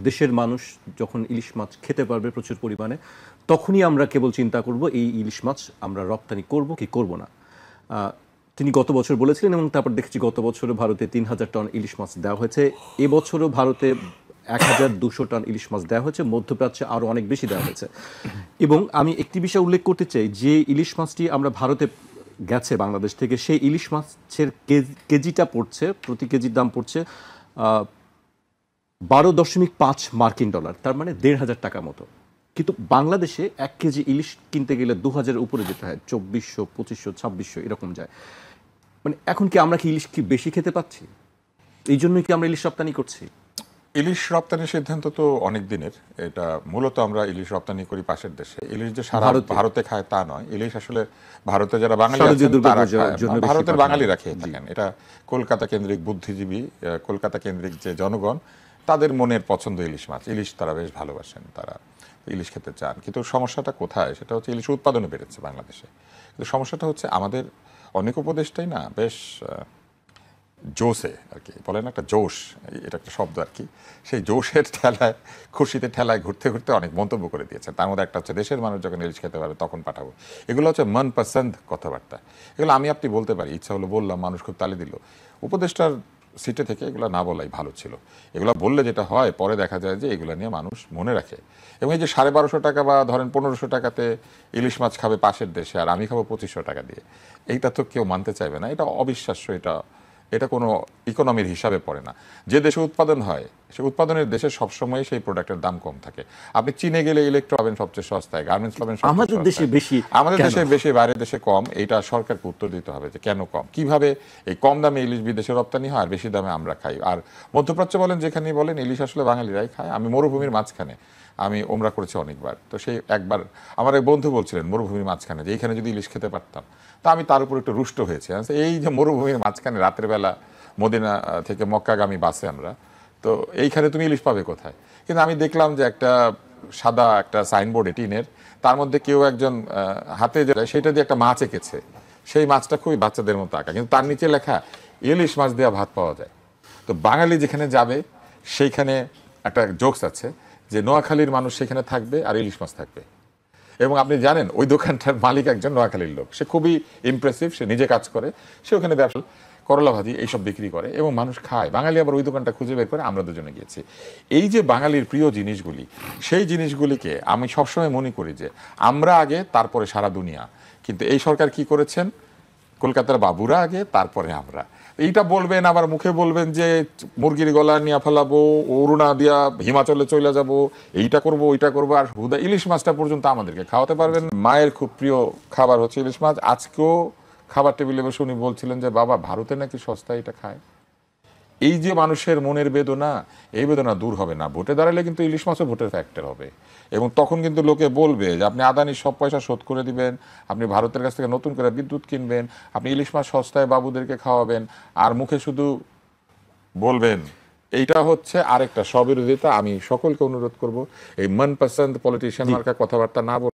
দেশের মানুষ যখন ইলিশ মাছ খেতে পারবে প্রচুর পরিমাণে, তখনই আমরা কেবল চিন্তা করব এই ইলিশ মাছ আমরা রপ্তানি করব কি করব না। তিনি গত বছর বলেছিলেন এবং তারপর দেখছি গত বছরও ভারতে ৩,০০০ টন ইলিশ মাছ দেওয়া হয়েছে। এবছরও ভারতে ১,২০০ টন ইলিশ মাছ দেওয়া হয়েছে, মধ্যপ্রাচ্যে আরও অনেক বেশি দেওয়া হয়েছে। এবং আমি একটি বিষয় উল্লেখ করতে চাই, যে ইলিশ মাছটি আমরা ভারতে গেছে বাংলাদেশ থেকে, সেই ইলিশ মাছের কেজিটা পড়ছে, প্রতি কেজির দাম পড়ছে 12.৫ মার্কিন ডলার, তার মানে ১,৫০০ টাকা মতো। কিন্তু বাংলাদেশে ১ কেজি ইলিশ কিনতে গেলে ২,০০০-এর উপরে যেতে হয়, ২৪০০, ২৫০০, ২৬০০ এরকম যায়। মানে এখন কি আমরা কি ইলিশ কি বেশি খেতে পাচ্ছি? এই জন্যই কি আমরা ইলিশ রপ্তানি করছি? ইলিশ রপ্তানির সিদ্ধান্ত তো অনেক দিনের। এটা মূলত আমরা ইলিশ রপ্তানি করি পাশের দেশে। ইলিশ যে সারা ভারতে খায় তা নয়। ইলিশ আসলে ভারতে যারা বাঙালি আছেন তারা খায়, ভারতের বাঙালিরা খেয়ে থাকেন। এটা কলকাতা কেন্দ্রিক বুদ্ধিজীবী, কলকাতা কেন্দ্রিক যে জনগণ, তাদের মনের পছন্দ ইলিশ মাছ। ইলিশ তারা বেশ ভালোবাসেন, তারা ইলিশ খেতে চান। কিন্তু সমস্যাটা কোথায়? সেটা হচ্ছে ইলিশ উৎপাদনে বেড়েছে বাংলাদেশে, কিন্তু সমস্যাটা হচ্ছে আমাদের অনেক উপদেষ্টাই না বেশ জোশে আর কি বলেন, একটা জোশ, এটা একটা শব্দ আর কি, সেই জোশের ঠেলায়, খুশিতে ঠেলায় ঘুরতে ঘুরতে অনেক মন্তব্য করে দিয়েছেন। তার মধ্যে একটা হচ্ছে দেশের মানুষ যখন ইলিশ খেতে পারবে তখন পাঠাবো। এগুলো হচ্ছে মন পছন্দ কথাবার্তা। এগুলো আমি আপনি বলতে পারি, ইচ্ছা হলো বললাম, মানুষ খুব তালি দিল। উপদেষ্টার সিটে থেকে এগুলো না বলাই ভালো ছিল। এগুলো বললে যেটা হয়, পরে দেখা যায় যে এগুলো নিয়ে মানুষ মনে রাখে। এবং এই যে ১২৫০ টাকা বা ধরেন ১৫০০ টাকাতে ইলিশ মাছ খাবে পাশের দেশে, আর আমি খাবো ২৫০০ টাকা দিয়ে, এইটা তো কেউ মানতে চাইবে না। এটা অবিশ্বাস্য, এটা কোনো ইকোনমির হিসাবে পড়ে না। যে দেশে উৎপাদন হয়, সেই উৎপাদনের দেশে সবসময় সেই প্রোডাক্টের দাম কম থাকে। আপনি চীনে গেলে ইলেকট্রো পাবেন সবচেয়ে সস্তায়, গার্মেন্টস পাবেন আমাদের দেশে বেশি, আমাদের দেশে বেশি, বাইরের দেশে কম। এইটা সরকারকে উত্তর দিতে হবে যে কেন কম, কিভাবে এই কম দামে ইলিশ বিদেশে রপ্তানি হয় আর বেশি দামে আমরা খাই। আর মধ্যপ্রাচ্য বলেন, যেখানেই বলেন, ইলিশ আসলে বাঙালিরাই খায়। আমি মরুভূমির মাঝখানে আমি ওমরা করেছি অনেকবার, তো সেই একবার আমার এক বন্ধু বলছিলেন মরুভূমির মাঝখানে যে এইখানে যদি ইলিশ খেতে পারতাম, তা আমি তার উপর একটু রুষ্ট হয়েছি। এই যে মরুভূমির মাঝখানে রাতের বেলা মদিনা থেকে মক্কাগামী বাসে আমরা, তো এইখানে তুমি ইলিশ পাবে কোথায়? কিন্তু আমি দেখলাম যে একটা সাদা একটা সাইনবোর্ড টিনের, তার মধ্যে কেউ একজন হাতে যেটা সেটা দিয়ে একটা মাছ এঁকেছে। সেই মাছটা খুবই বাচ্চাদের মতো আঁকা, কিন্তু তার নিচে লেখা ইলিশ মাছ দেওয়া ভাত পাওয়া যায়। তো বাঙালি যেখানে যাবে সেইখানে একটা জোকস আছে যে নোয়াখালীর মানুষ সেখানে থাকবে আর ইলিশ মাছ থাকবে। এবং আপনি জানেন ওই দোকানটার মালিক একজন নোয়াখালীর লোক, সে খুবই ইমপ্রেসিভ, সে নিজে কাজ করে, সে ওখানে ব্যবসা করলা ভাজি এইসব বিক্রি করে এবং মানুষ খায়। বাঙালি আবার ওই দোকানটা খুঁজে বের করে, আমরা দুজনে গিয়েছি। এই যে বাঙালির প্রিয় জিনিসগুলি, সেই জিনিসগুলিকে আমি সবসময় মনে করি যে আমরা আগে, তারপরে সারা দুনিয়া। কিন্তু এই সরকার কি করেছেন, কলকাতার বাবুরা আগে, তারপরে আমরা। এইটা বলবেন, আবার মুখে বলবেন যে মুরগির গলা নিয়ে ফেলাবো, অরুণা দিয়া হিমাচলে চলে যাব, এইটা করব ওইটা করবো, আর হুদা ইলিশ মাছটা পর্যন্ত আমাদেরকে খাওয়াতে পারবেন। মায়ের খুব প্রিয় খাবার হচ্ছে ইলিশ মাছ। আজকেও খাবার টেবিলে বসে উনি বলছিলেন যে বাবা, ভারতে নাকি সস্তা এটা খায়। এই যে মানুষের মনের বেদনা, এই বেদনা দূর হবে না। ভোটে দাঁড়ালে কিন্তু ইলিশ মাছও ভোটের ফ্যাক্টর হবে, এবং তখন কিন্তু লোকে বলবে যে আপনি আদানির সব পয়সা শোধ করে দিবেন, আপনি ভারতের কাছ থেকে নতুন করে বিদ্যুৎ কিনবেন, আপনি ইলিশ মাছ সস্তায় বাবুদেরকে খাওয়াবেন, আর মুখে শুধু বলবেন। এইটা হচ্ছে আরেকটা স্ববিরোধিতা। আমি সকলকে অনুরোধ করব এই মনপসন্দ পলিটিশিয়ান মার্কা কথাবার্তা না বলে